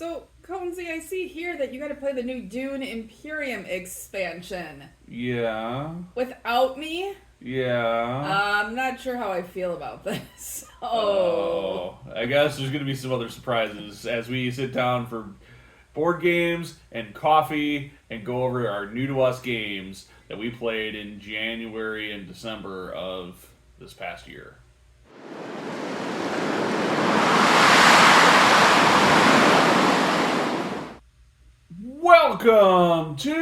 So, Conesy, I see here that you got to play the new Dune Imperium expansion. Yeah. Without me? Yeah. I'm not sure how I feel about this. I guess there's going to be some other surprises as we sit down for board games and coffee and go over our new to us games that we played in January and December of this past year. Welcome to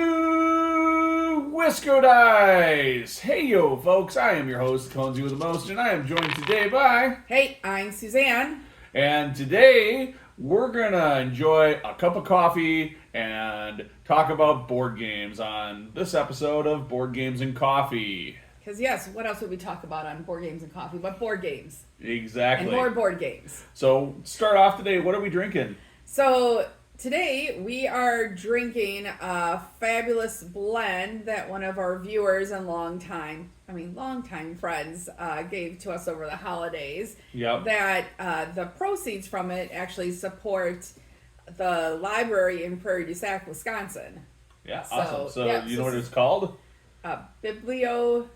Wisco Dice! Hey yo, folks, I am your host, Conesy with the Most, and I am joined today by... Hey, I'm Suzanne. And today, we're gonna enjoy a cup of coffee and talk about board games on this episode of Board Games and Coffee. Because yes, what else would we talk about on Board Games and Coffee but board games? Exactly. And more board games. So, start off today, what are we drinking? So, today we are drinking a fabulous blend that one of our viewers and longtime friends gave to us over the holidays. Yep. That the proceeds from it actually support the library in Prairie du Sac, Wisconsin. Yeah, awesome. So, you know what it's called? Biblioteca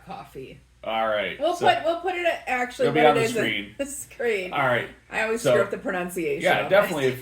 coffee. All right. We'll put it actually. It'll be on the screen. The screen. All right. I always screw up the pronunciation. Yeah, definitely.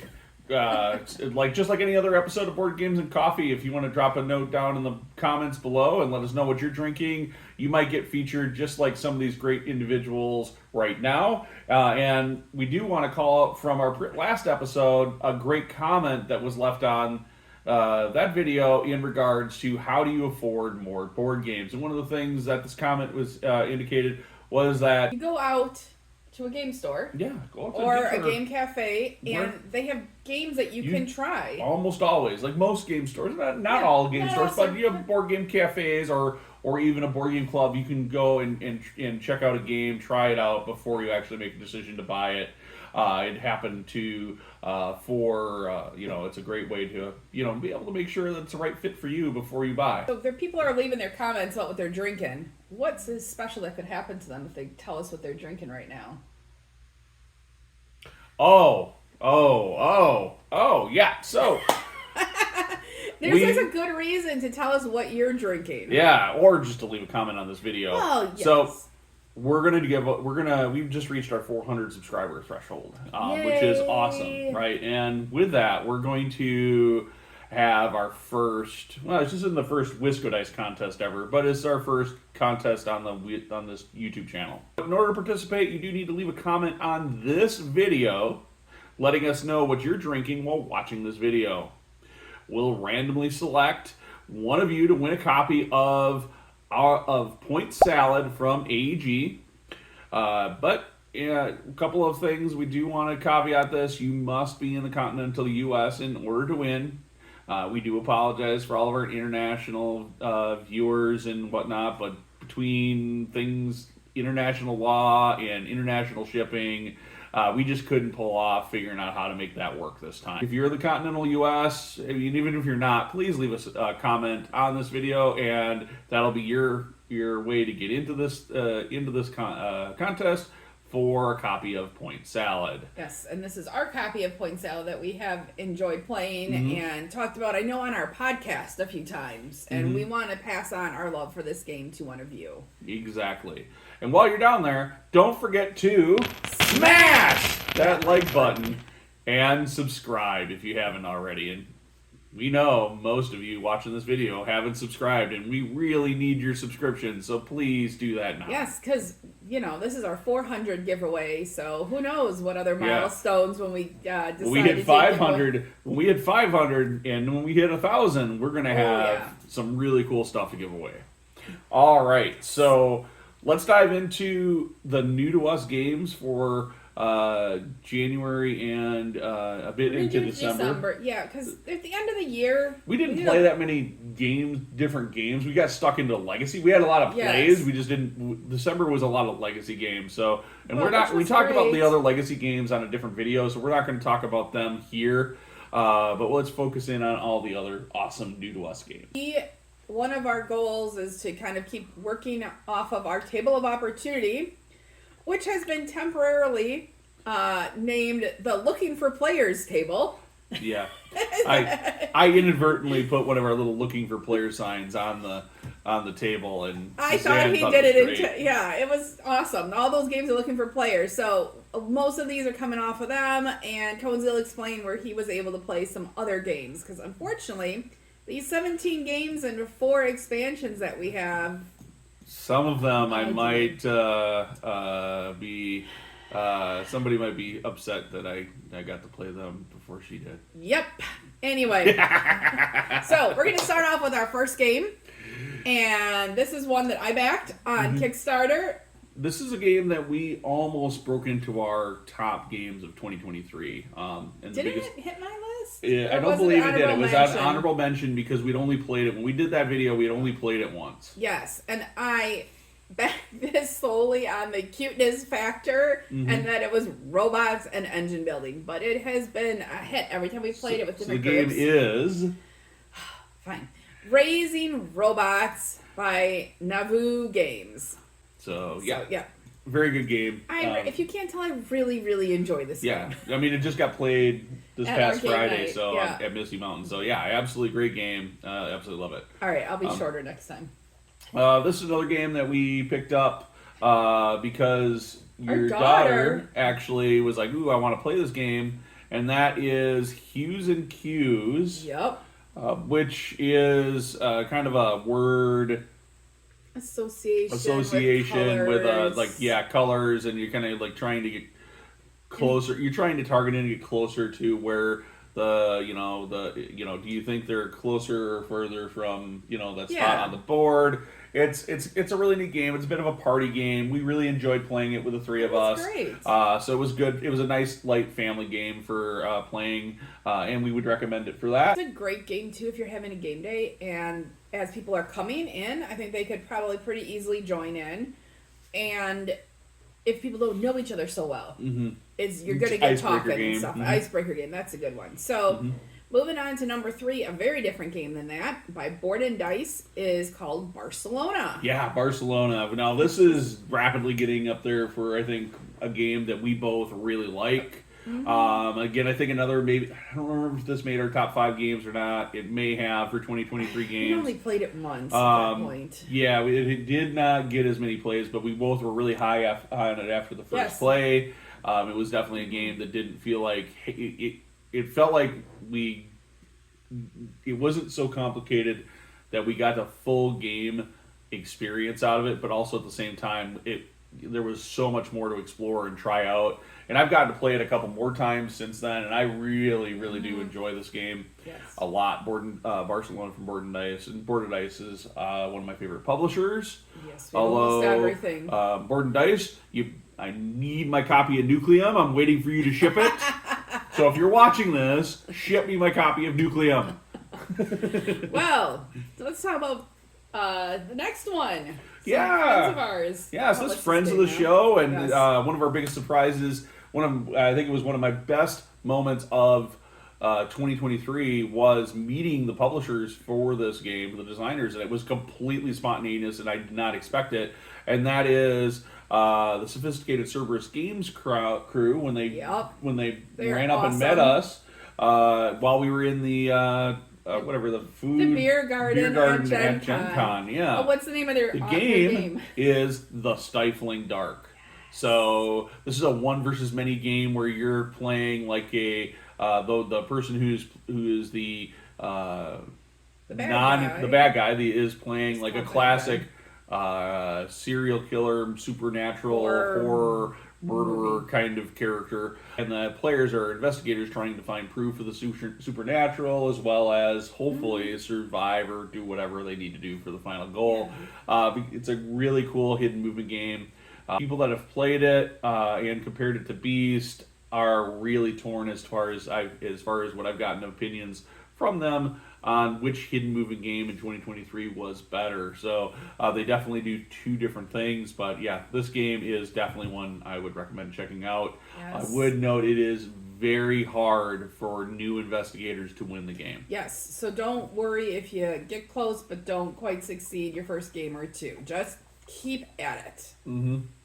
Just like any other episode of Board Games and Coffee, if you want to drop a note down in the comments below and let us know what you're drinking, you might get featured just like some of these great individuals right now. And we do want to call out from our last episode a great comment that was left on that video in regards to how do you afford more board games. And one of the things that this comment was indicated was that you go out to a game store, go out to or a game cafe, and they have games that you can try. Almost always, like most game stores, not all game stores, but you have board game cafes or even a board game club. You can go and check out a game, try it out before you actually make a decision to buy it. It happened to it's a great way to be able to make sure that it's the right fit for you before you buy. So if people are leaving their comments about what they're drinking, what's this special that could happen to them if they tell us what they're drinking right now? Yeah. So there's a good reason to tell us what you're drinking. Yeah, or just to leave a comment on this video. Oh, yes. So we've just reached our 400 subscriber threshold, which is awesome, right? And with that, we're going to have our first, it's just in the first Wisco Dice contest ever, but it's our first contest on this YouTube channel. In order to participate, you do need to leave a comment on this video, letting us know what you're drinking while watching this video. We'll randomly select one of you to win a copy of Point Salad from AEG. But a couple of things we do want to caveat this. You must be in the continental U.S. in order to win. We do apologize for all of our international viewers and whatnot, but between things, international law and international shipping, we just couldn't pull off figuring out how to make that work this time. If you're in the continental U.S., even if you're not, please leave us a comment on this video, and that'll be your way to get into this contest for a copy of Point Salad. Yes, and this is our copy of Point Salad that we have enjoyed playing and talked about, I know, on our podcast a few times. And we want to pass on our love for this game to one of you. Exactly. And while you're down there, don't forget to smash that like button and subscribe if you haven't already. And we know most of you watching this video haven't subscribed, and we really need your subscription, so please do that now. Yes, because, this is our 400 giveaway, so who knows what other milestones when we decide when we hit 500, when we hit 500, and when we hit 1,000, we're going to have some really cool stuff to give away. All right, so let's dive into the new to us games for January and a bit into December. Yeah, because at the end of the year, we didn't play that many different games. We got stuck into Legacy. We had a lot of plays. We just didn't. December was a lot of Legacy games. So, and we talked about the other Legacy games on a different video, so we're not going to talk about them here. But let's focus in on all the other awesome new to us games. One of our goals is to kind of keep working off of our table of opportunity, which has been temporarily named the Looking for Players table. Yeah, I inadvertently put one of our little looking for player signs on the table, and I Suzanne thought he thought did it it was great. yeah, it was awesome. All those games are looking for players. So most of these are coming off of them, and Conesy will explain where he was able to play some other games. Because unfortunately, these 17 games and 4 expansions that we have. Some of them I might be. Somebody might be upset that I got to play them before she did. Yep. Anyway, so we're going to start off with our first game. And this is one that I backed on Kickstarter. This is a game that we almost broke into our top games of 2023. Didn't it hit my list? Yeah, I don't believe it did. It was an honorable mention because we'd only played it. When we did that video, we had only played it once. Yes, and I backed this solely on the cuteness factor and that it was robots and engine building. But it has been a hit every time we've played it with different groups. The game is... Fine. Raising Robots by Navu Games. So yeah. Very good game. If you can't tell, I really, really enjoy this game. Yeah, I mean, it just got played this At past Arcade Friday, Night, so yeah. at Misty Mountain. So yeah, absolutely great game. Absolutely love it. All right, I'll be shorter next time. This is another game that we picked up because your daughter actually was like, "Ooh, I want to play this game," and that is Hues and Cues. Yep. Which is kind of a word association with colors, and you're kind of like trying to get closer. You're trying to target and get closer to where do you think they're closer or further from that spot on the board? It's a really neat game. It's a bit of a party game. We really enjoyed playing it with the three of us. Great. So it was good. It was a nice light family game for playing, and we would recommend it for that. It's a great game too if you're having a game day, and as people are coming in, I think they could probably pretty easily join in. And if people don't know each other so well, you're going to get talking and stuff. Icebreaker game, that's a good one. So. Moving on to number 3, a very different game than that, by Board and Dice, is called Barcelona. Yeah, Barcelona. Now, this is rapidly getting up there for, I think, a game that we both really like. Again, I think maybe, I don't remember if this made our top 5 games or not. It may have for 2023 games. We only played it once at that point. Yeah, it did not get as many plays, but we both were really high on it after the first play. It was definitely a game that didn't feel like... It felt like it wasn't so complicated that we got the full game experience out of it, but also at the same time, there was so much more to explore and try out. And I've gotten to play it a couple more times since then, and I really, really do enjoy this game a lot. Barcelona from Board and Dice, and Board and Dice is one of my favorite publishers. Yes, we almost everything. Board and Dice, I need my copy of Nucleum. I'm waiting for you to ship it. So if you're watching this, ship me my copy of Nucleum. Well, let's talk about the next one. Friends of ours. Yeah, so this is friends of the show, and one of our biggest surprises, I think it was one of my best moments of 2023 was meeting the publishers for this game, the designers, and it was completely spontaneous, and I did not expect it. And that is the Sophisticated Cerberus Games crew when they ran up and met us while we were in the the beer garden at Gen Con. Yeah. What's the name of their game? Is The Stifling Dark. So this is a one versus many game where you're playing like the person who is the bad guy is playing like a classic serial killer, supernatural, horror murderer kind of character, and the players are investigators trying to find proof of the supernatural, as well as hopefully survive or do whatever they need to do for the final goal. It's a really cool hidden movement game. People that have played it and compared it to Beast are really torn as far as what I've gotten opinions from them on which hidden moving game in 2023 was better. So they definitely do two different things, but yeah, this game is definitely one I would recommend checking out. Yes. I would note it is very hard for new investigators to win the game. Yes, so don't worry if you get close but don't quite succeed your first game or two. Just keep at it.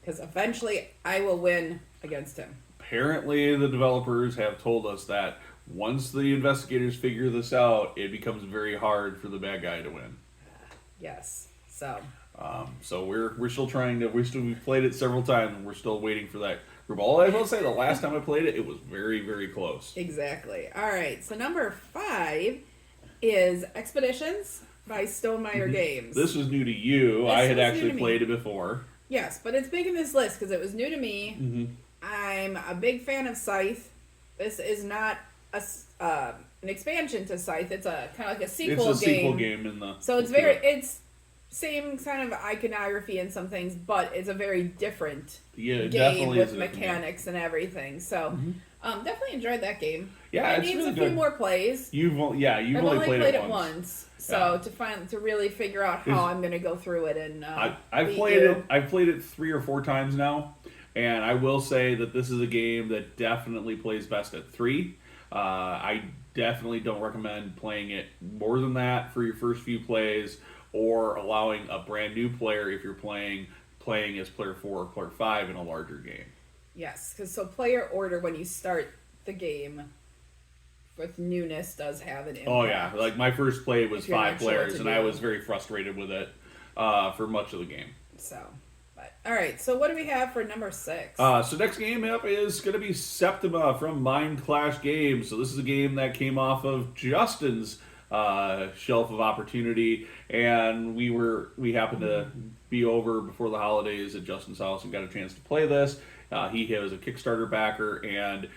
Because eventually I will win against him. apparently the developers have told us that once the investigators figure this out, it becomes very hard for the bad guy to win. Yes. So. So we're still trying to. We've played it several times, and we're still waiting for that group. All I will say, the last time I played it, it was very, very close. Exactly. All right. So number 5 is Expeditions by Stonemaier Games. This was new to you. I had actually played it before. Yes, but it's big in this list because it was new to me. Mm-hmm. I'm a big fan of Scythe. This is not an expansion to Scythe. It's a kind of like a sequel game. It's a sequel game in the. So it's same kind of iconography and some things, but it's a very different game with mechanics and everything. So definitely enjoyed that game. Yeah, it it's needs really a few good. more plays. You've only played it once. So to really figure out how I'm going to go through it and I've played it 3 or 4 times now, and I will say that this is a game that definitely plays best at 3. I definitely don't recommend playing it more than that for your first few plays, or allowing a brand new player if you're playing as player 4 or player 5 in a larger game. Yes, because player order when you start the game with newness does have an impact. Oh yeah, like my first play was 5 players, and I was very frustrated with it for much of the game. So, but all right. So what do we have for number 6? So next game up is going to be Septima from Mind Clash Games. So this is a game that came off of Justin's shelf of opportunity, and we happened to be over before the holidays at Justin's house and got a chance to play this. He was a Kickstarter backer, and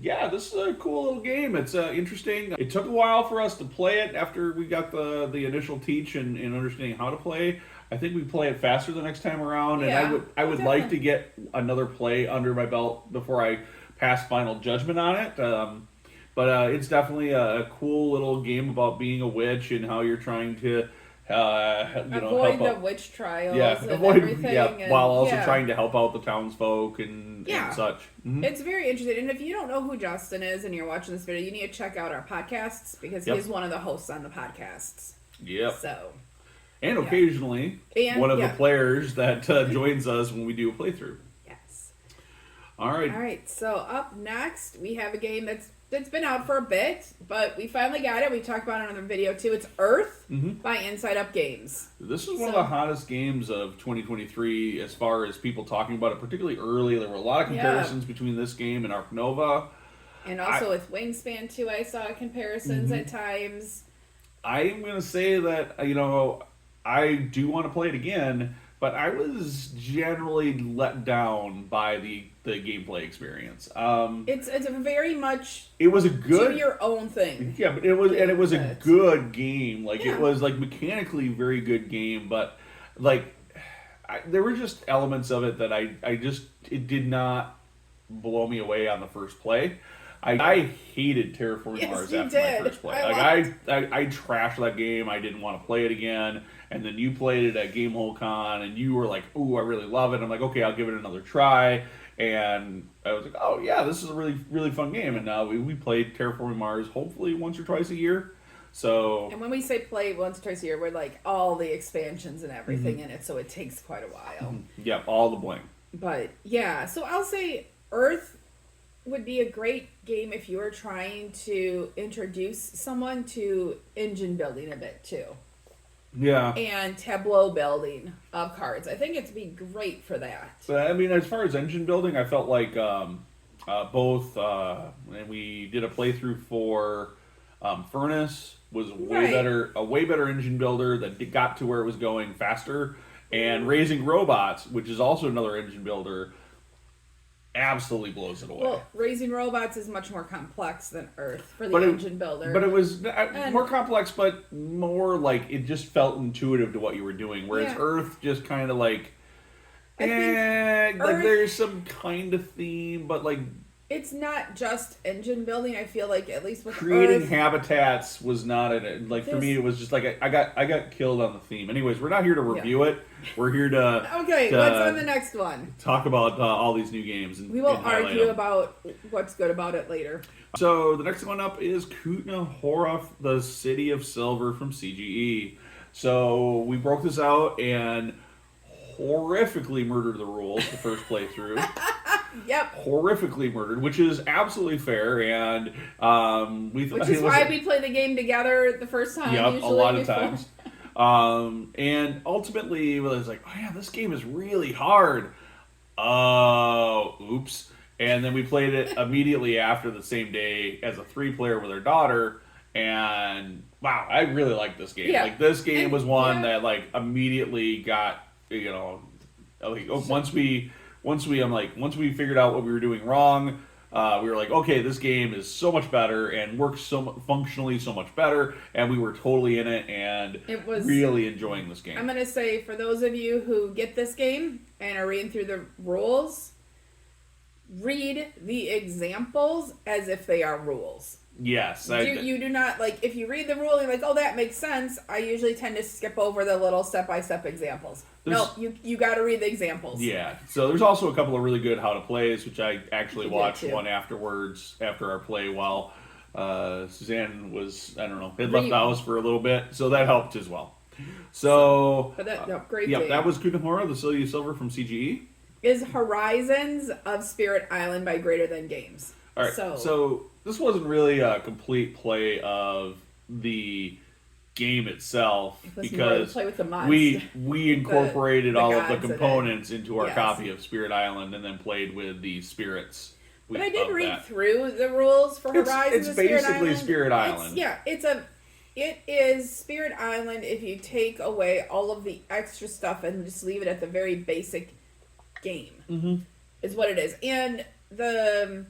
yeah, this is a cool little game. It's interesting. It took a while for us to play it after we got the initial teach and understanding how to play. I think we play it faster the next time around, and I would like to get another play under my belt before I pass final judgment on it. But it's definitely a cool little game about being a witch and how you're trying to avoid the witch trials and everything. And, while also trying to help out the townsfolk and such. Mm-hmm. It's very interesting. And if you don't know who Justin is and you're watching this video, you need to check out our podcasts because he's one of the hosts on the podcasts. Yep. So. And occasionally, one of the players that joins us when we do a playthrough. Yes. All right. All right. So up next, we have a game that's been out for a bit, but we finally got it. We talked about it in another video too. It's Earth by Inside Up Games. This is one of the hottest games of 2023 as far as people talking about it, particularly early. There were a lot of comparisons between this game and Ark Nova. And also with Wingspan too, I saw comparisons at times. I am going to say that, I do want to play it again, but I was generally let down by the gameplay experience. It's a very much it was a good do your own thing. Yeah, but it was a good game. It was mechanically very good game, but there were just elements of it that it did not blow me away on the first play. I hated Terraforming Mars after my first play. I trashed that game. I didn't want to play it again. And then you played it at GameholeCon, and you were like, "Ooh, I really love it." I'm like, "Okay, I'll give it another try." And I was like, "Oh yeah, this is a really, really fun game." And now we played Terraforming Mars hopefully once or twice a year. So. And when we say play once or twice a year, we're like all the expansions and everything in it, so it takes quite a while. Yep, all the bling. But yeah, so I'll say Earth would be a great game if you were trying to introduce someone to engine building a bit too. Yeah. And tableau building of cards. I think it'd be great for that. But I mean, as far as engine building, I felt like both when we did a playthrough for Furnace was a way better engine builder that got to where it was going faster, and Raising Robots, which is also another engine builder, absolutely blows it away. Well, Raising Robots is much more complex than Earth for the engine builder. But it was more complex, but more it just felt intuitive to what you were doing. Whereas Earth just kind of there's some kind of theme, but it's not just engine building. I feel like at least with creating Earth, habitats was not for me. It was just I got killed on the theme. Anyways, we're not here to review it. We're here to what's on the next one? Talk about all these new games. And we will argue about what's good about it later. So the next one up is Kutna Horov, the City of Silver from CGE. So we broke this out and horrifically murdered the rules the first playthrough. Yep. horrifically murdered, which is absolutely fair, and Which is why we play the game together the first time. Yep, Usually a lot of before. times. And ultimately, it was like, oh yeah, this game is really hard. Oh, oops. And then we played it immediately after the same day as a 3-player with our daughter, and wow, I really like this game. Yeah. Like, this game was one yeah. that like immediately got, like, once we figured out what we were doing wrong, we were like, okay, this game is so much better and works functionally so much better, and we were totally in it and It was really enjoying this game. I'm gonna say, for those of you who get this game and are reading through the rules, read the examples as if they are rules. Yes. You do not, like, if you read the rule, you're like, oh, that makes sense. I usually tend to skip over the little step-by-step examples. No, you got to read the examples. Yeah. So there's also a couple of really good how to plays, which I actually watched too. one afterwards after our play while Suzanne had left the house for a little bit, so that helped as well. So, great yeah, game. that was Kutamura, the Celia Silver from CGE. Is Horizons of Spirit Island by Greater Than Games. All right, so this wasn't really a complete play of the game itself, because play with the mods. we incorporated all of the components into our Yes. copy of Spirit Island and then played with the spirits. But I did read through the rules for Horizons. It's basically Spirit Island. It is Spirit Island if you take away all of the extra stuff and just leave it at the very basic game. Mm-hmm. Is what it is. And the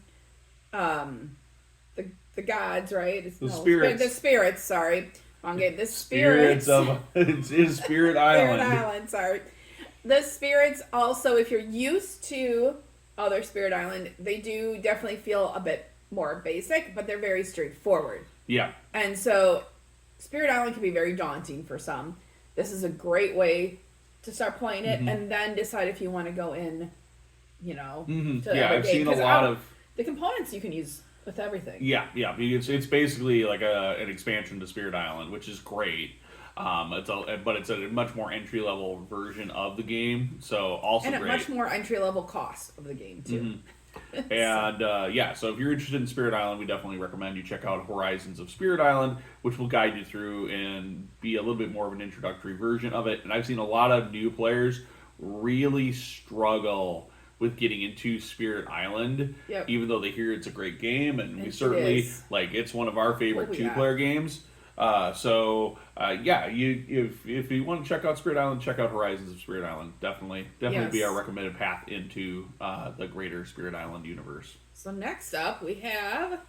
gods, right? Spirits. The spirits, sorry. Wrong game. The spirits of it is Spirit Island. Spirit Island, sorry. The spirits also, if you're used to other Spirit Island, they do definitely feel a bit more basic, but they're very straightforward. Yeah. And so Spirit Island can be very daunting for some. This is a great way to start playing it, mm-hmm. and then decide if you want to go in, mm-hmm. to I've seen a lot of the components you can use with everything. Yeah. It's basically like an expansion to Spirit Island, which is great. But it's a much more entry level version of the game, so also and great. A much more entry level cost of the game too. Mm-hmm. And so if you're interested in Spirit Island, we definitely recommend you check out Horizons of Spirit Island, which will guide you through and be a little bit more of an introductory version of it. And I've seen a lot of new players really struggle with getting into Spirit Island, even though they hear it's a great game, and we certainly it's one of our favorite 2-player games. If you want to check out Spirit Island, check out Horizons of Spirit Island. Definitely be our recommended path into the greater Spirit Island universe. So next up we have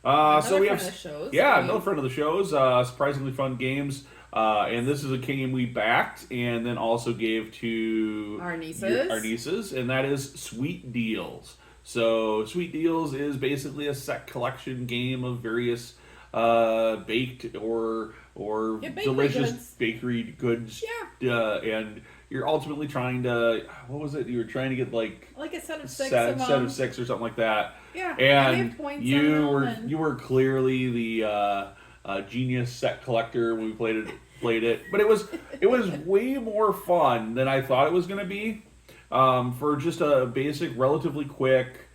another friend of the shows. Another friend of the shows. Surprisingly Fun Games. And this is a game we backed and then also gave to our nieces, and that is Sweet Deals. So Sweet Deals is basically a set collection game of various baked or delicious bakery goods. Yeah. And you're ultimately trying to, what was it? You were trying to get like a set of six of 6 or something like that. Yeah. And you were clearly the genius set collector when we played it. But it was way more fun than I thought it was going to be. For just a basic, relatively quick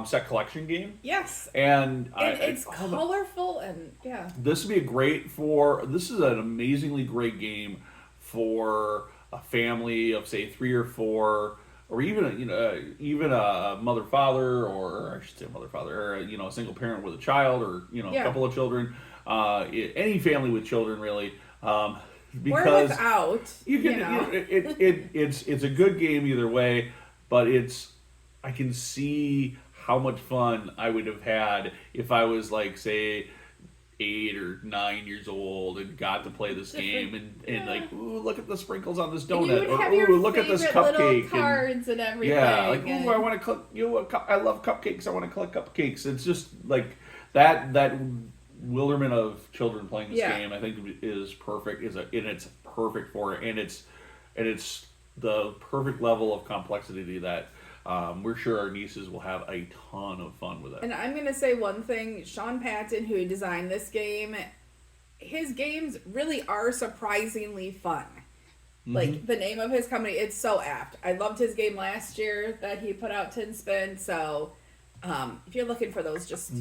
set collection game. Yes. And it's colorful and This would be this is an amazingly great game for a family of say 3 or 4, or even a mother father, or I should say mother father, or a single parent with a child, or a couple of children, any family with children really. Because or without, it's a good game either way, but I can see how much fun I would have had if I was like, say, 8 or 9 years old and got to play this game and like, ooh, look at the sprinkles on this donut, or ooh, look at this cupcake, cards and everything. Yeah, like, ooh, I want to collect. I love cupcakes. I want to collect cupcakes. It's just like that wilderment of children playing this game, I think, is perfect. It's perfect for it, and it's the perfect level of complexity that we're sure our nieces will have a ton of fun with it. And I'm going to say one thing. Sean Patton, who designed this game, his games really are surprisingly fun. Like, the name of his company, it's so apt. I loved his game last year that he put out, Tin Spin. So, if you're looking for those just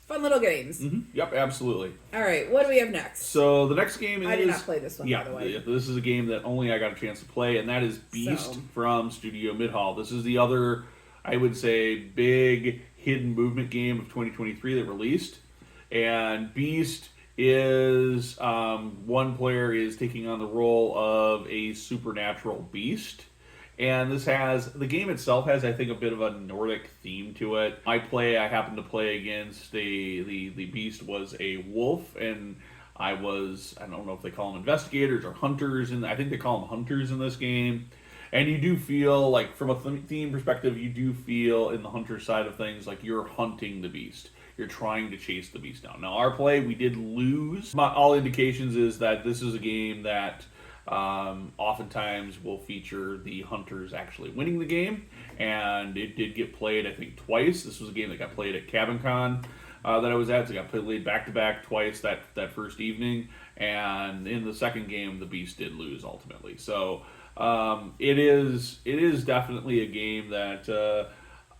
fun little games. Yep, absolutely. All right, what do we have next? So the next game is... I did not play this one, by the way. Yeah, this is a game that only I got a chance to play, and that is Beast from Studio Midhall. This is the other, I would say, big hidden movement game of 2023 that released. And Beast is... one player is taking on the role of a supernatural beast. And the game itself has, I think, a bit of a Nordic theme to it. I happened to play against the beast was a wolf, and I don't know if they call them investigators or hunters, and I think they call them hunters in this game. And you do feel, like, from a theme perspective, you do feel in the hunter side of things like you're hunting the beast. You're trying to chase the beast down. Now, our play, we did lose. All indications is that this is a game that oftentimes will feature the hunters actually winning the game, and it did get played, I think, twice. This was a game that got played at CabinCon that I was at, so it got played back-to-back twice that first evening, and in the second game, the beast did lose ultimately. So it is definitely a game that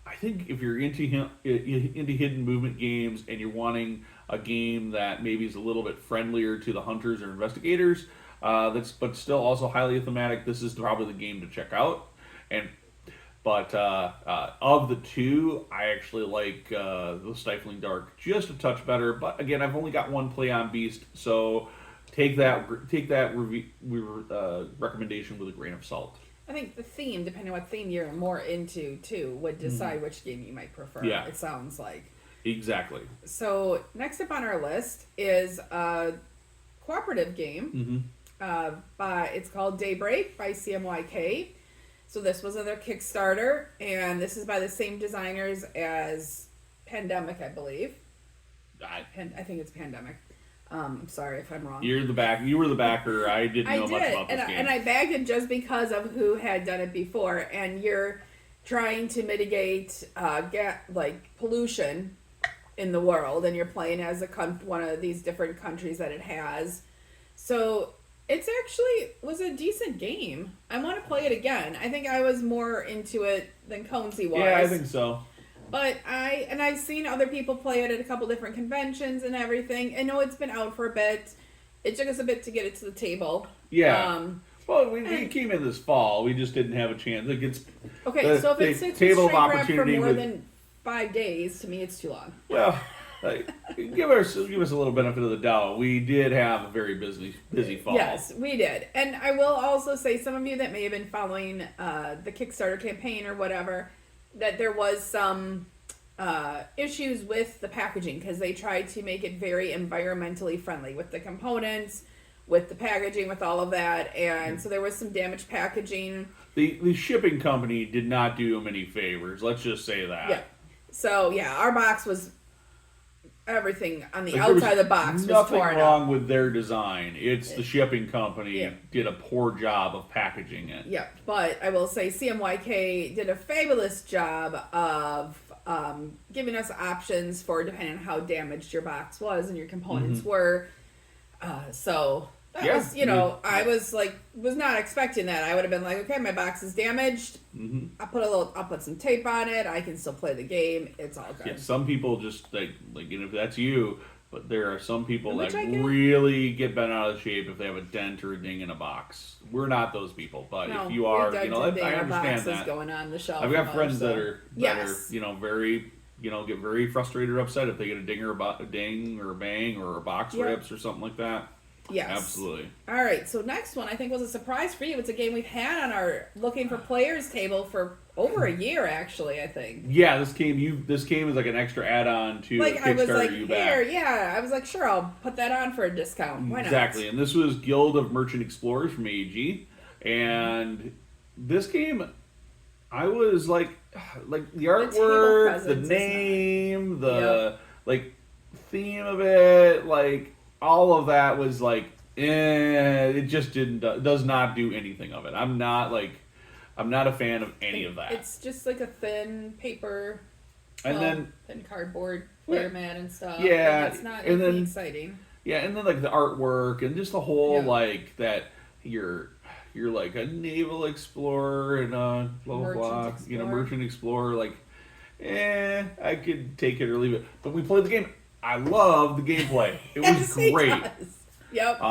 I think if you're into hidden movement games and you're wanting a game that maybe is a little bit friendlier to the hunters or investigators, but still also highly thematic, this is probably the game to check out. But of the two, I actually like the Stifling Dark just a touch better. But again, I've only got one play on Beast, so take that recommendation with a grain of salt. I think the theme, depending on what theme you're more into, too, would decide which game you might prefer. Yeah. It sounds like. Exactly. So next up on our list is a cooperative game. It's called Daybreak by CMYK. So this was on their Kickstarter, and this is by the same designers as Pandemic, I believe. I think it's Pandemic. I'm sorry if I'm wrong. You were the backer. I didn't know much about this game. And I bagged it just because of who had done it before. And you're trying to mitigate pollution in the world, and you're playing as one of these different countries that it has. So it's actually was a decent game. I want to play it again. I think I was more into it than Conesy was. Yeah, I think so. But I've seen other people play it at a couple different conventions and everything. I know it's been out for a bit. It took us a bit to get it to the table. Yeah. Well, we came in this fall. We just didn't have a chance. So if it sits table with of shrink wrap for opportunity more than 5 days, to me it's too long. Well, give us a little benefit of the doubt. We did have a very busy fall. Yes, we did. And I will also say, some of you that may have been following the Kickstarter campaign or whatever, that there was some issues with the packaging, because they tried to make it very environmentally friendly with the components, with the packaging, with all of that, and so there was some damaged packaging. The shipping company did not do them any favors. Let's just say that. Yeah. So yeah, our box was everything on the outside of the box was nothing torn wrong up. with their design. It's the shipping company did a poor job of packaging it. Yeah, but I will say CMYK did a fabulous job of giving us options for depending on how damaged your box was and your components were. So that was, I was not expecting that. I would have been like, okay, my box is damaged. I'll put some tape on it. I can still play the game. It's all good. Yeah, some people just like if that's you, but there are some people that really get bent out of shape if they have a dent or a ding in a box. We're not those people, but if you are, I understand that. Going on the shelf. I've got friends that are very get very frustrated or upset if they get a ding or a bang or a box rips or something like that. Yes. Absolutely. All right, so next one I think was a surprise for you. It's a game we've had on our Looking for Players table for over a year, actually, I think. Yeah, this came as like an extra add-on to Kickstarter. I was like, I was like, sure, I'll put that on for a discount. Why not? Exactly, and this was Guild of Merchant Explorers from AEG, and this game, I was like the artwork, the name, the theme of it, all of that was it just does not do anything of it. I'm not a fan of any of that. It's just like a thin paper, thin cardboard player mat and stuff. Yeah, it's not exciting. Yeah, and then the artwork and just the whole that you're like a naval explorer and a blah blah blah, merchant explorer, like, I could take it or leave it. But we played the game. I love the gameplay. It was great. Yep.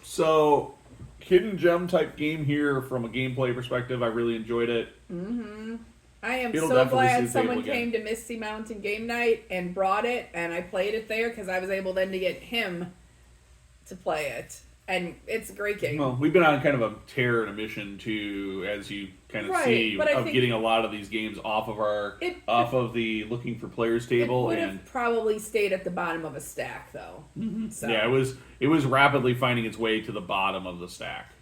So hidden gem type game here from a gameplay perspective. I really enjoyed it. Mm-hmm. I am so glad someone came to Misty Mountain Game Night and brought it, and I played it there because I was able then to get him to play it. And it's a great game. Well, we've been on kind of a tear and a mission to, as you kind of see, of getting a lot of these games off of the looking for players table. It would have probably stayed at the bottom of a stack, though. Mm-hmm. So. Yeah, it was rapidly finding its way to the bottom of the stack.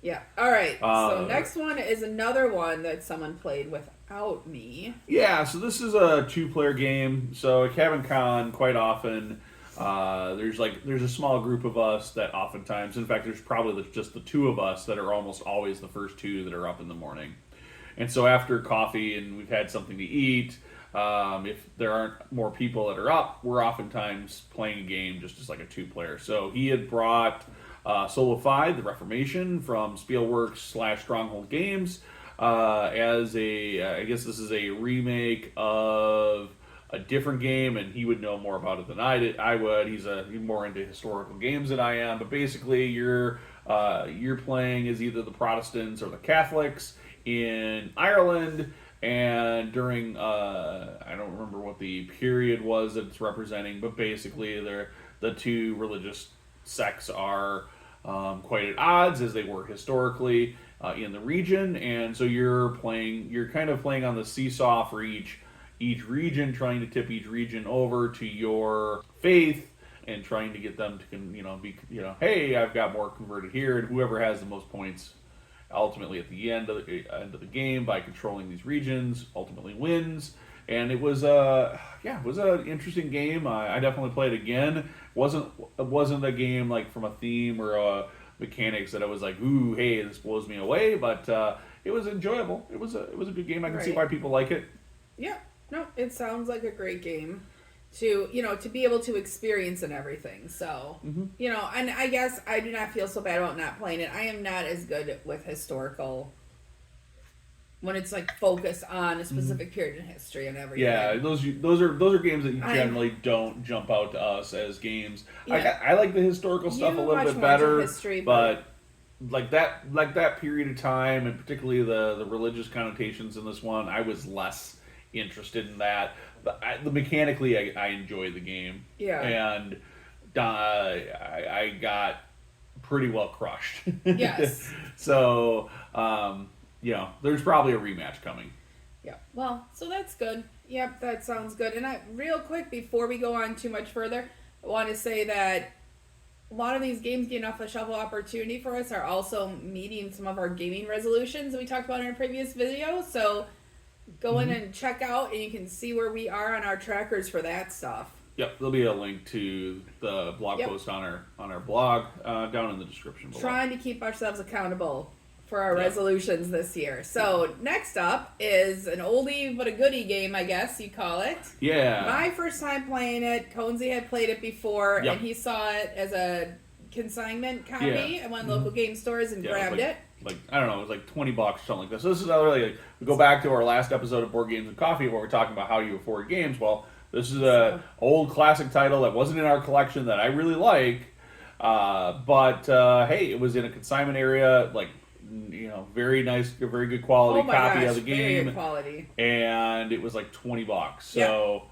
Yeah. All right. So next one is another one that someone played without me. Yeah. So this is a 2-player game. So at Cabin Con, quite often. There's a small group of us that oftentimes, in fact, there's probably just the 2 of us that are almost always the first 2 that are up in the morning. And so after coffee and we've had something to eat, if there aren't more people that are up, we're oftentimes playing a game just as like a 2-player. So he had brought Solidified, the Reformation from Spielworks / Stronghold Games as I guess this is a remake of a different game, and he would know more about it than I would. He's more into historical games than I am, but basically you're playing as either the Protestants or the Catholics in Ireland, and during I don't remember what the period was that it's representing, but basically the 2 religious sects are quite at odds as they were historically in the region, and so you're kind of playing on the seesaw for each region, trying to tip each region over to your faith and trying to get them to hey, I've got more converted here, and whoever has the most points ultimately at the end of the game by controlling these regions ultimately wins. And it was an interesting game. I definitely played it again. It wasn't a game like from a theme or a mechanics that I was like, ooh, hey, this blows me away, but it was enjoyable. It was a good game. I can see why people like it. Yeah. No, it sounds like a great game to be able to experience and everything. So, and I guess I do not feel so bad about not playing it. I am not as good with historical when it's like focused on a specific period in history and everything. Yeah, those are games that you generally don't jump out to us as games. Yeah. I like the historical stuff a little bit better, history, but like that period of time, and particularly the religious connotations in this one, I was less interested in that, but mechanically I enjoyed the game. Yeah, and I got pretty well crushed. Yes. So there's probably a rematch coming. Yeah. Well, so that's good. Yep, that sounds good. And real quick before we go on too much further, I want to say that a lot of these games getting off the shelf opportunity for us are also meeting some of our gaming resolutions that we talked about in a previous video. So go in and check out, and you can see where we are on our trackers for that stuff. Yep, there'll be a link to the blog post on our blog down in the description below. Trying to keep ourselves accountable for our resolutions this year. So next up is an oldie but a goodie game, I guess you call it. Yeah. My first time playing it, Conesy had played it before, and he saw it as a consignment copy at one of the local game stores and grabbed it. Like, I don't know, it was like $20 or something like this. So this is another, we go back to our last episode of Board Games and Coffee where we're talking about how you afford games. Well, this is a old classic title that wasn't in our collection that I really like, but hey, it was in a consignment area, like, very nice, very good quality copy of the game. Very good quality. And it was like $20. So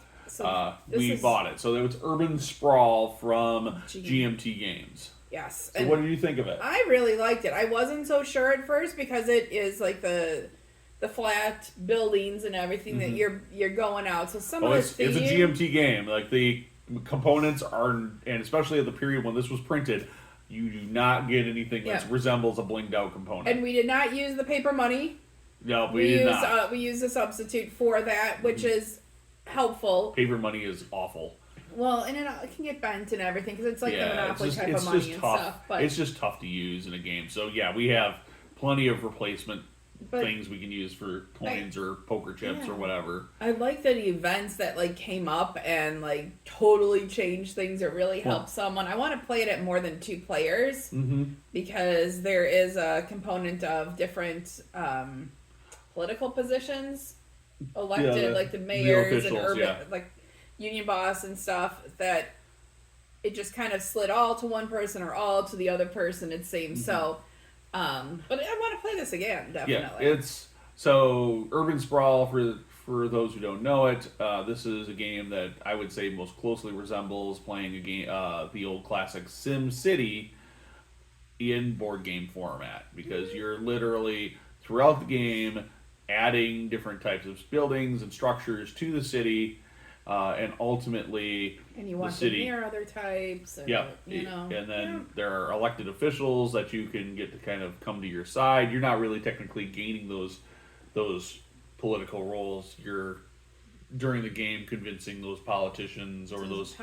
we bought it. So it was Urban Sprawl from GMT Games. Yes. So what did you think of it? I really liked it. I wasn't so sure at first because it is like the flat buildings and everything that you're going out. So some of it's a GMT game. Like the components are, and especially at the period when this was printed, you do not get anything that resembles a blinged out component. And we did not use the paper money. No, we did not. We used a substitute for that, which is helpful. Paper money is awful. Well, and it can get bent and everything because it's like the Monopoly type of money and stuff. But it's just tough to use in a game. So yeah, we have plenty of replacement things we can use for coins or poker chips or whatever. I like the events that like came up and like totally changed things or really helped someone. I want to play it at more than 2 players because there is a component of different political positions elected, like the mayors and urban, like union boss and stuff, that it just kind of slid all to one person or all to the other person, it seems. So, but I want to play this again, definitely. Yeah, it's so Urban Sprawl, for those who don't know it, this is a game that I would say most closely resembles playing a game, the old classic Sim City in board game format, because you're literally throughout the game adding different types of buildings and structures to the city, and ultimately and you want the city near other types. And, you know, and then there are elected officials that you can get to kind of come to your side. You're not really technically gaining those political roles. You're during the game convincing those politicians or those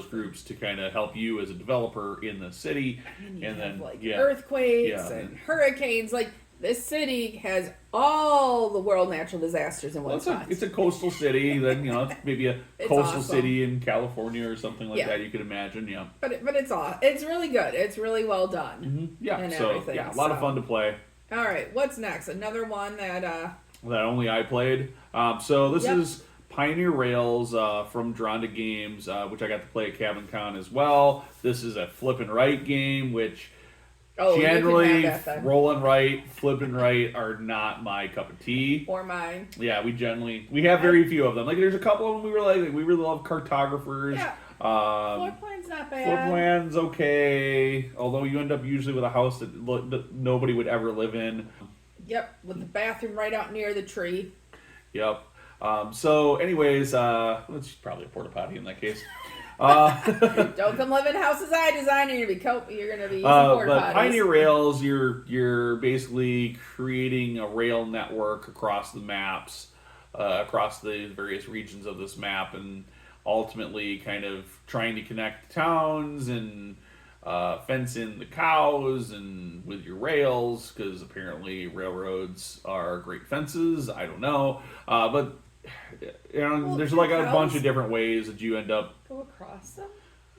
groups to kind of help you as a developer in the city. And then like earthquakes and hurricanes. Like, this city has all the world natural disasters in one spot. It's a coastal city. Then maybe a coastal city in California or something like that. You could imagine, But it's awesome. It's really good. It's really well done. Yeah. And so everything. A lot of fun to play. All right, what's next? Another one that only I played. So this is Pioneer Rails from Dronda Games, which I got to play at Cabin Con as well. This is a flip and write game, which generally roll and write, flip and write are not my cup of tea. Or mine. Yeah, we have very few of them. Like, there's a couple of them we really love cartographers. Yeah. Floor plan's not bad. Floor plan's okay, although you end up usually with a house that nobody would ever live in. Yep, with the bathroom right out near the tree. Yep. So, anyways, it's probably a porta potty in that case. Don't come live in houses I design. You're gonna be using porta potties. But Pioneer Rails, you're basically creating a rail network across the maps, across the various regions of this map, and ultimately kind of trying to connect towns and fence in the cows and with your rails, because apparently railroads are great fences. I don't know, but there's like a bunch of different ways that you end up go across them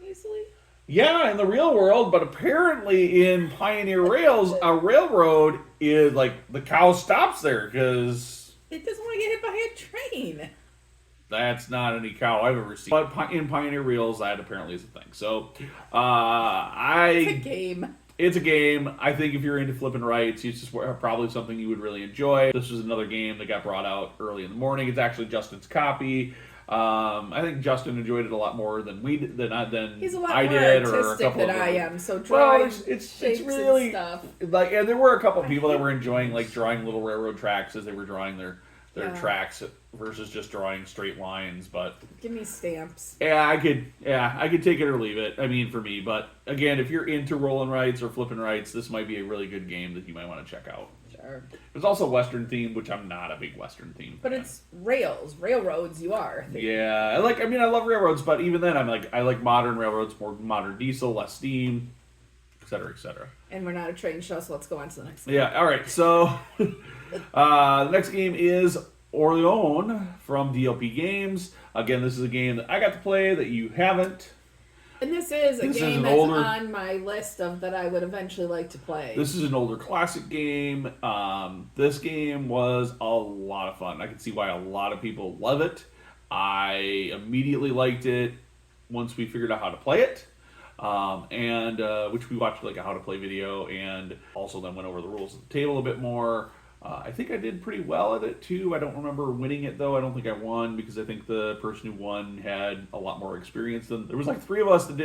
easily. Yeah, in the real world, but apparently in Pioneer Rails, a railroad is like the cow stops there because it doesn't want to get hit by a train. That's not any cow I've ever seen. But in Pioneer Rails, that apparently is a thing. So, it's a game. It's a game. I think if you're into flipping rights, it's just probably something you would really enjoy. This was another game that got brought out early in the morning. It's actually Justin's copy. I think Justin enjoyed it a lot more than He's a lot I more did, artistic or a couple than of I am. So drawing it's and really stuff. Like, and there were a couple of people that were enjoying like drawing little railroad tracks as they were drawing their tracks versus just drawing straight lines. But give me stamps. I could take it or leave it. I mean, for me. But again, if you're into rolling rights or flipping rights, this might be a really good game that you might want to check out. Sure. It's also Western themed, which I'm not a big Western themed. But it's railroads. You are. Yeah, I love railroads, but even then, I like modern railroads, more modern diesel, less steam, et cetera, et cetera. And we're not a train show, so let's go on to the next one. Yeah. All right. So the next game is Orleans from DLP Games. Again, this is a game that I got to play that you haven't. And this is a game that's on my list of that I would eventually like to play. This is an older classic game. This game was a lot of fun. I can see why a lot of people love it. I immediately liked it once we figured out how to play it. Which we watched like a how to play video, and also then went over the rules at the table a bit more. I think I did pretty well at it too. I don't remember winning it though. I don't think I won because I think the person who won had a lot more experience than there was. Like 3 of us that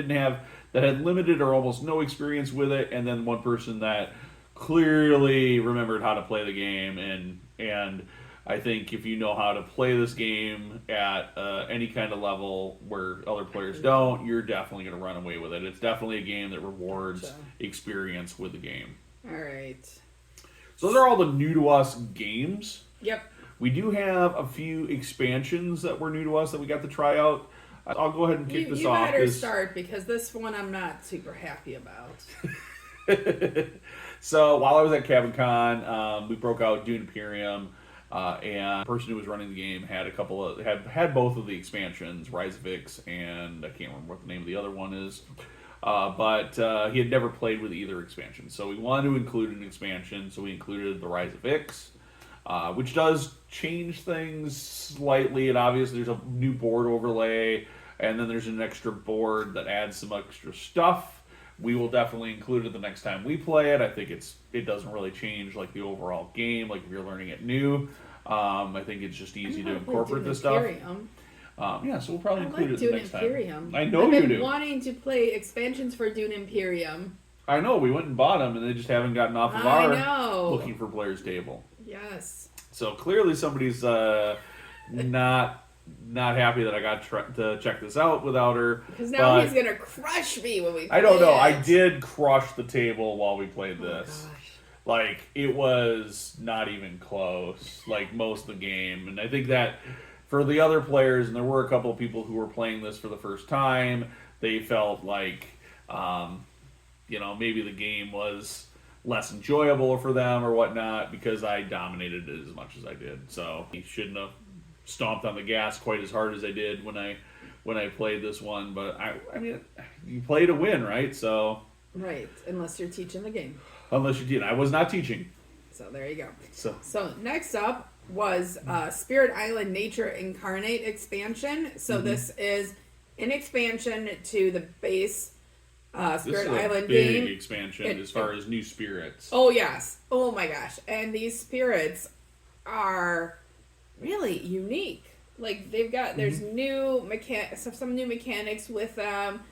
had limited or almost no experience with it, and then one person that clearly remembered how to play the game. And I think if you know how to play this game at any kind of level where other players don't, you're definitely going to run away with it. It's definitely a game that rewards experience with the game. All right. So those are all the new to us games. Yep. We do have a few expansions that were new to us that we got to try out. I'll go ahead and kick this off. You better start because this one I'm not super happy about. So while I was at Cabin Con, we broke out Dune Imperium, and the person who was running the game had had both of the expansions, Rise of Ix, and I can't remember what the name of the other one is. But he had never played with either expansion, so we wanted to include an expansion. So we included the Rise of Ix, which does change things slightly. And obviously, there's a new board overlay, and then there's an extra board that adds some extra stuff. We will definitely include it the next time we play it. I think it doesn't really change like the overall game. Like if you're learning it new, I think it's just easy to incorporate this stuff. Yeah, so we'll probably include it the next time. I know you do. I've been wanting to play expansions for Dune Imperium. I know, we went and bought them, and they just haven't gotten off of our looking for players table. Yes. So clearly somebody's not happy that I got to check this out without her. Because now he's going to crush me when we play I don't know. it. I did crush the table while we played this. Gosh. Like, it was not even close, like, most of the game. And I think that for the other players, and there were a couple of people who were playing this for the first time, they felt like, maybe the game was less enjoyable for them or whatnot because I dominated it as much as I did. So he shouldn't have stomped on the gas quite as hard as I did when I played this one. But I mean, you play to win, right? So right, unless you're teaching the game. Unless you did, I was not teaching. So there you go. So next up was Spirit Island Nature Incarnate expansion. So this is an expansion to the base Spirit Island game. Big expansion as far as new spirits. Oh yes! Oh my gosh! And these spirits are really unique. Like there's new some new mechanics with them.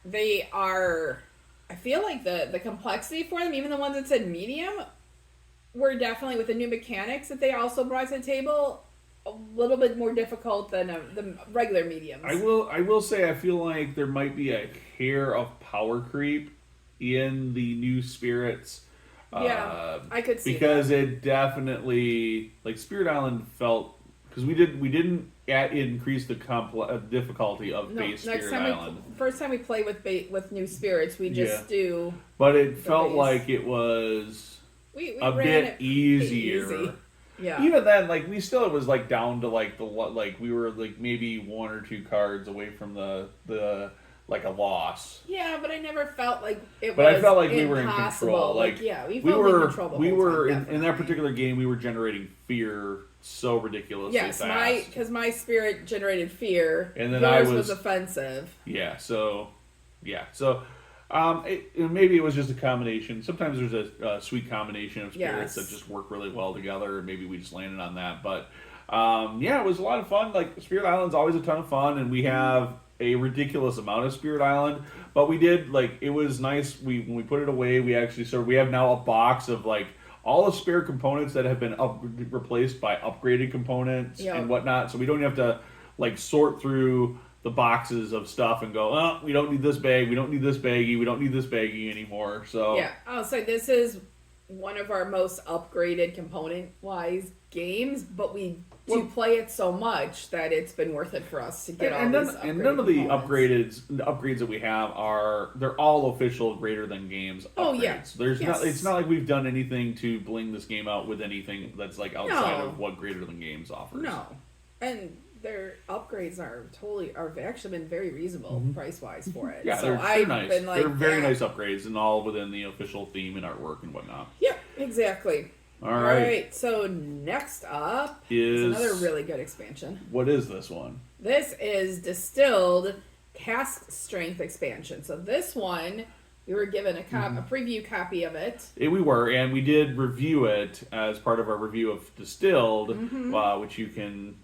They are. I feel like the complexity for them, even the ones that said medium, were definitely with the new mechanics that they also brought to the table, a little bit more difficult than the regular mediums. I will say I feel like there might be a hair of power creep in the new spirits. Yeah, I could see because that. It definitely like Spirit Island felt because we didn't increase the difficulty of base Spirit Island. First time we play with new spirits, we just do. But it felt like it was we a bit easier. Easy. Yeah. Even then, like it was like down to like we were like maybe one or two cards away from the like a loss. Yeah, but I never felt like it but was I felt like impossible. we were in control. Like we were in control the whole time, in that particular game we were generating fear so ridiculously fast. Because my spirit generated fear. And then yours was offensive. Yeah, so maybe it was just a combination. Sometimes there's a sweet combination of spirits that just work really well together. Maybe we just landed on that, but it was a lot of fun. Like Spirit Island's always a ton of fun, and we have a ridiculous amount of Spirit Island. But we did it was nice. When we put it away, we actually we have now a box of all the spare components that have been replaced by upgraded components and whatnot. So we don't have to sort through the boxes of stuff and go, oh, we don't need this bag, we don't need this baggie, we don't need this baggie anymore. So I'll say this is one of our most upgraded component-wise games, but we do play it so much that it's been worth it for us to get all these upgraded and none of the components. upgrades that we have they're all official greater than games upgrades. Oh yeah. It's not like we've done anything to bling this game out with anything that's outside of what greater than games offers. No. And their upgrades are actually been very reasonable price wise for it. Yeah, so they're nice. They're very nice yeah. upgrades and all within the official theme and artwork and whatnot. Yep, exactly. All right. So next up is another really good expansion. What is this one? This is Distilled Cask Strength expansion. So this one, we were given a preview copy of it. We were, and we did review it as part of our review of Distilled, which you can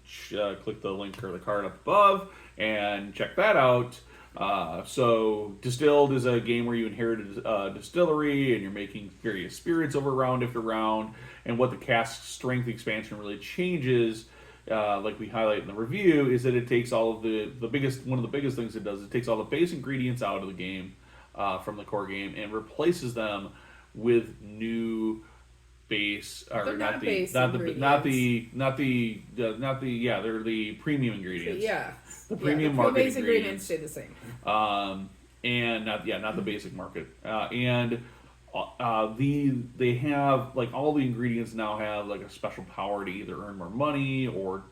click the link or the card up above and check that out. So Distilled is a game where you inherit a distillery and you're making various spirits over round after round. And what the Cask Strength expansion really changes, like we highlight in the review, is that it takes all of one of the biggest things it does, it takes all the base ingredients out of the game from the core game and replaces them with new base they're the premium ingredients. Yeah. The premium market base ingredients stay the same. And not the basic market. And they have like all the ingredients now have like a special power to either earn more money or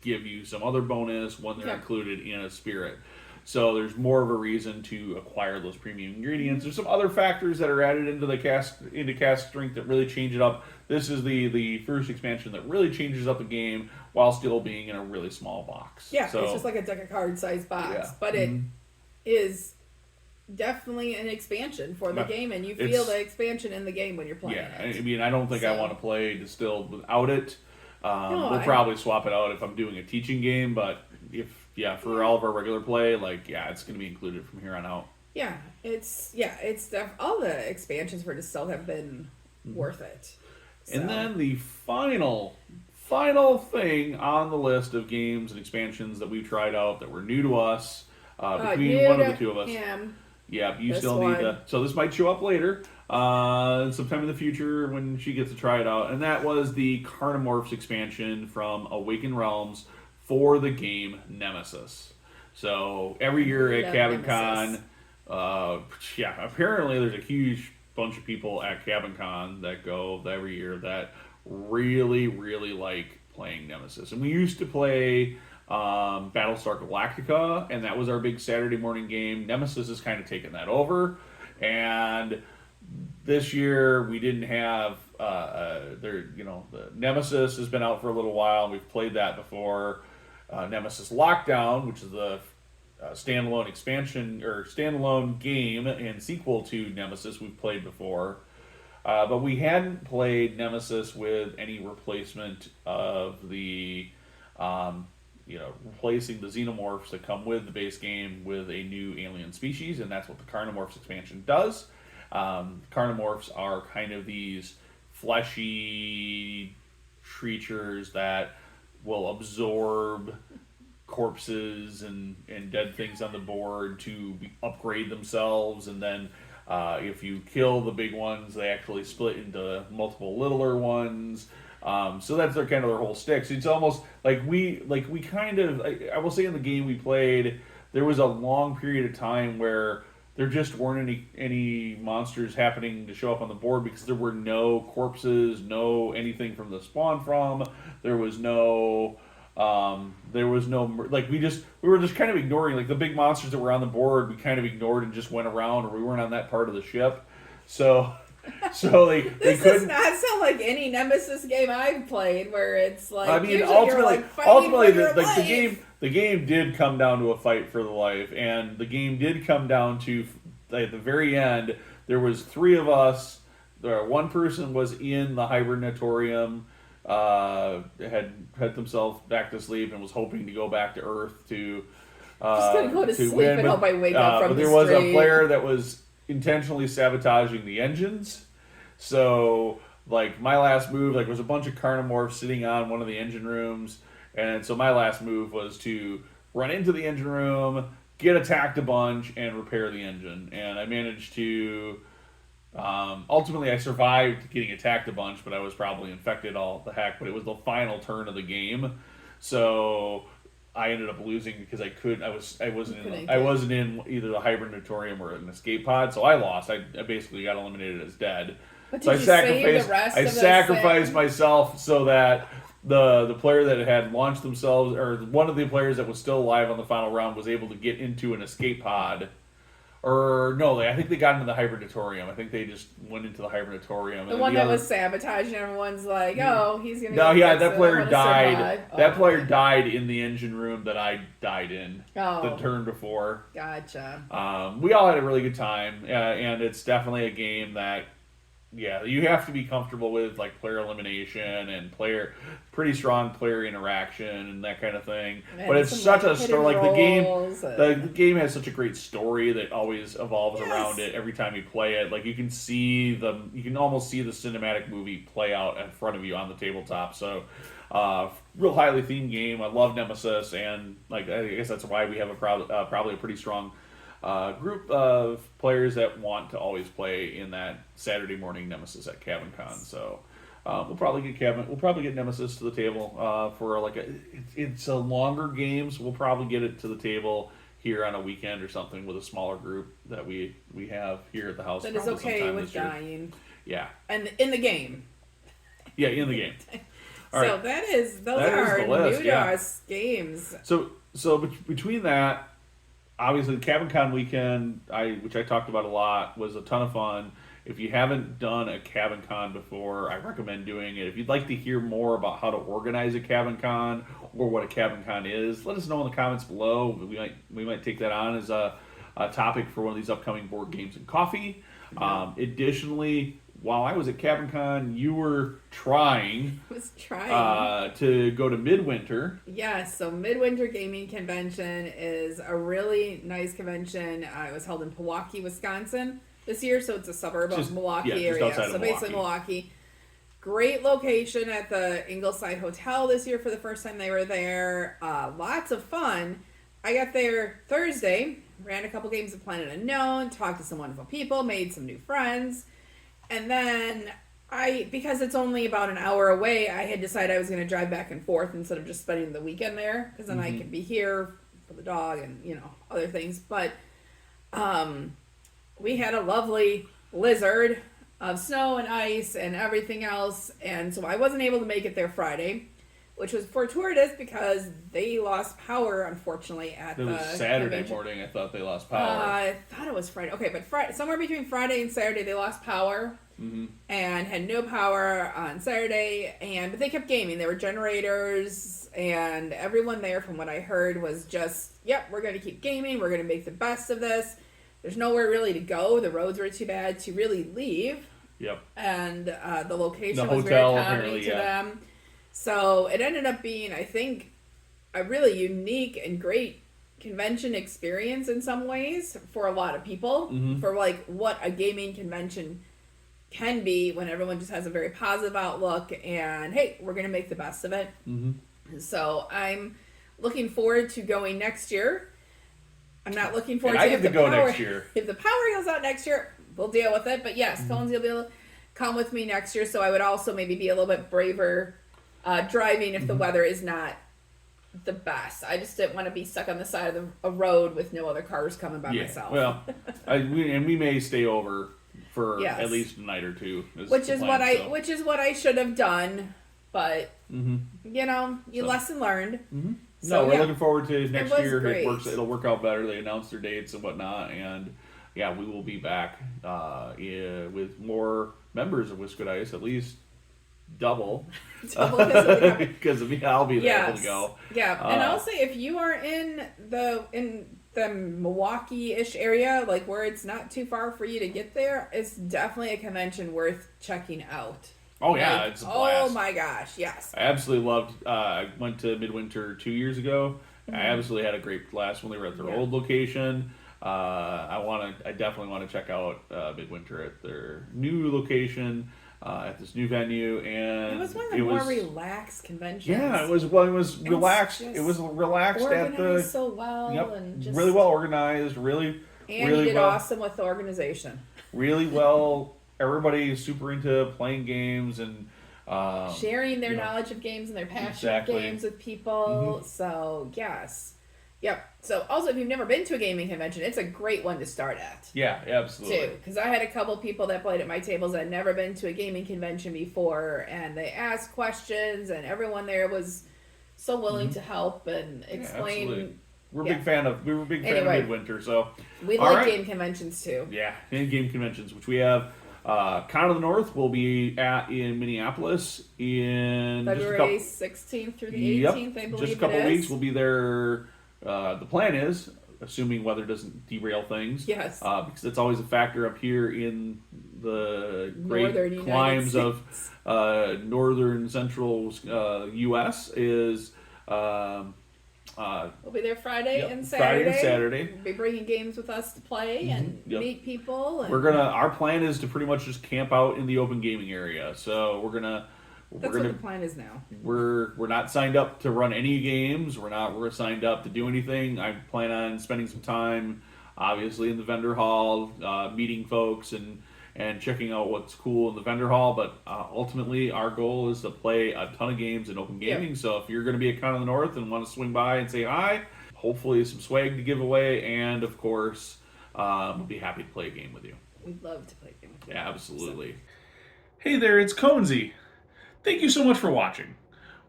give you some other bonus when they're included in a spirit. So there's more of a reason to acquire those premium ingredients. There's some other factors that are added into the cask strength that really change it up. This is the first expansion that really changes up the game while still being in a really small box. Yeah, so, it's just like a deck of card size box, yeah. but it is definitely an expansion for the game, and you feel the expansion in the game when you're playing it. I mean, I don't think I want to play Distilled without it. We'll probably swap it out if I'm doing a teaching game, but for all of our regular play, it's going to be included from here on out. Yeah, it's all the expansions for Distilled have been worth it. So. And then the final thing on the list of games and expansions that we've tried out that were new to us, between one of the two of us. Yeah, you still need to. So this might show up later, sometime in the future when she gets to try it out. And that was the Carnomorphs expansion from Awakened Realms for the game Nemesis. So every year at Cabin Con, apparently there's a huge bunch of people at Cabin Con that go every year that really, really like playing Nemesis. And we used to play Battlestar Galactica, and that was our big Saturday morning game. Nemesis has kind of taken that over, and this year we didn't have the Nemesis has been out for a little while. We've played that before. Nemesis Lockdown, which is the standalone expansion or standalone game and sequel to Nemesis, we've played before. But we hadn't played Nemesis with any replacement of the replacing the xenomorphs that come with the base game with a new alien species, and that's what the Carnomorphs expansion does. Carnomorphs are kind of these fleshy creatures that will absorb corpses and dead things on the board to upgrade themselves, and then if you kill the big ones, they actually split into multiple littler ones. So that's their whole stick. So it's almost like we kind of, I will say in the game we played, there was a long period of time where there just weren't any monsters happening to show up on the board because there were no corpses, no anything from the spawn from. There was no we were just kind of ignoring like the big monsters that were on the board. We kind of ignored and just went around, or we weren't on that part of the ship. So they this does not sound like any Nemesis game I've played, where it's like I mean ultimately the game did come down to a fight for the life, and the game did come down to at the very end. There was three of us. One person was in the hibernatorium, had themselves back to sleep, and was hoping to go back to Earth to just gonna go to sleep win. and hope I wake up from but the there was street. a player that was intentionally sabotaging the engines. So, my last move, there was a bunch of Carnomorphs sitting on one of the engine rooms, and so my last move was to run into the engine room, get attacked a bunch, and repair the engine. And I managed to, ultimately I survived getting attacked a bunch, but I was probably infected all the heck, but it was the final turn of the game. So I ended up losing because I wasn't in either the hibernatorium or an escape pod, so I lost. I basically got eliminated as dead. But so I sacrificed myself so that the player that had launched themselves, or one of the players that was still alive on the final round, was able to get into an escape pod. Or no, I think they got into the hibernatorium. I think they just went into the hibernatorium. The one that was sabotaging, everyone's like, "Oh, he's gonna." No, yeah, that player died. That player died in the engine room that I died in the turn before. Gotcha. We all had a really good time, and it's definitely a game that, you have to be comfortable with player elimination and pretty strong player interaction and that kind of thing. But it's such a story. The game has such a great story that always evolves around it every time you play it. You can almost see the cinematic movie play out in front of you on the tabletop. So, real highly themed game. I love Nemesis, and I guess that's why we have probably a pretty strong group of players that want to always play in that Saturday morning Nemesis at Cabin Con. So we'll probably get Nemesis to the table for it's a longer game, so we'll probably get it to the table here on a weekend or something with a smaller group that we have here at the house. That is probably okay sometime with this year. dying. Yeah. And in the game. Yeah, in the game. All So right. those That are is the list, new to yeah. us games. So between that, obviously the Cabin Con weekend, which I talked about a lot, was a ton of fun. If you haven't done a Cabin Con before, I recommend doing it. If you'd like to hear more about how to organize a Cabin Con or what a Cabin Con is, let us know in the comments below. We might take that on as a topic for one of these upcoming board games and coffee. Additionally, while I was at Cabin Con, you were trying to go to Midwinter. Yes, so Midwinter Gaming Convention is a really nice convention. It was held in Pewaukee, Wisconsin this year, so it's a suburb of Milwaukee area. Outside so of basically Milwaukee. Great location at the Ingleside Hotel this year for the first time they were there. Lots of fun. I got there Thursday, ran a couple games of Planet Unknown, talked to some wonderful people, made some new friends. And then because it's only about an hour away, I had decided I was going to drive back and forth instead of just spending the weekend there, because then I could be here for the dog and, other things. But we had a lovely blizzard of snow and ice and everything else, and so I wasn't able to make it there Friday, which was fortuitous because they lost power, unfortunately, at the Saturday convention. morning. I thought they lost power. I thought it was Friday. Okay, but somewhere between Friday and Saturday, they lost power and had no power on Saturday. But they kept gaming. There were generators, and everyone there, from what I heard, was just, "Yep, we're going to keep gaming. We're going to make the best of this." There's nowhere really to go. The roads were too bad to really leave. Yep. And the location The was very hotel, accommodating apparently, to them. So it ended up being, I think, a really unique and great convention experience in some ways for a lot of people. For like what a gaming convention can be when everyone just has a very positive outlook and, hey, we're going to make the best of it. So I'm looking forward to going next year. I'm not looking forward and to I get to go next year. If the power goes out next year, we'll deal with it. But yes, Conesy will be able to come with me next year, so I would also maybe be a little bit braver driving if the weather is not the best. I just didn't want to be stuck on the side of a road with no other cars coming by myself. Well, we may stay over for at least a night or two. Which is what I should have done, but lesson learned. So, we're looking forward to next year. Great. It'll work out better. They announce their dates and whatnot, and we will be back with more members of Whiskey Dice, at least double because of me. I'll be able to go. Yeah, and I'll say if you are in the Milwaukee-ish area, like where it's not too far for you to get there, it's definitely a convention worth checking out. Oh yeah, it's a blast. Oh my gosh, yes. I absolutely loved. I went to Midwinter 2 years ago. I absolutely had a great blast when they were at their old location. I definitely want to check out Midwinter at their new location, at this new venue, and it was one of the more relaxed conventions. Yeah, it was relaxed. It was relaxed organized at the so well, and just really well organized. Really, and really you did awesome with the organization. Really well. Everybody is super into playing games and sharing their knowledge of games and their passion of games with people. So yes. Yep. So also, if you've never been to a gaming convention, it's a great one to start at. Yeah, absolutely. Too, because I had a couple people that played at my tables that had never been to a gaming convention before, and they asked questions, and everyone there was so willing to help and explain. Yeah, we were a big fan of Midwinter, so we like game conventions too. Yeah, and game conventions, which we have. Con of the North will be in Minneapolis in February 16th through the 18th, I believe. Just a couple weeks. We'll be there. The plan is, assuming weather doesn't derail things, because it's always a factor up here in the great northern climes of northern central U.S. is. We'll be there Friday and Saturday. We'll be bringing games with us to play and meet people. And Our plan is to pretty much just camp out in the open gaming area. So that's what the plan is now. We're not signed up to run any games. We're signed up to do anything. I plan on spending some time, obviously, in the vendor hall, meeting folks and checking out what's cool in the vendor hall. But ultimately, our goal is to play a ton of games in open gaming. So if you're going to be at Con of the North and want to swing by and say hi, hopefully some swag to give away, and of course, we'll be happy to play a game with you. We'd love to play a game with you. Yeah, absolutely. Hey there, it's Conesy. Thank you so much for watching.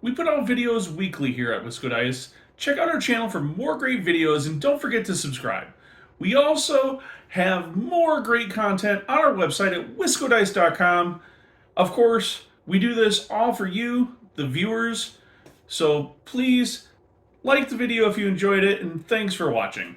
We put out videos weekly here at Wisco Dice. Check out our channel for more great videos, and don't forget to subscribe. We also have more great content on our website at wiscodice.com. Of course, we do this all for you, the viewers. So please like the video if you enjoyed it, and thanks for watching.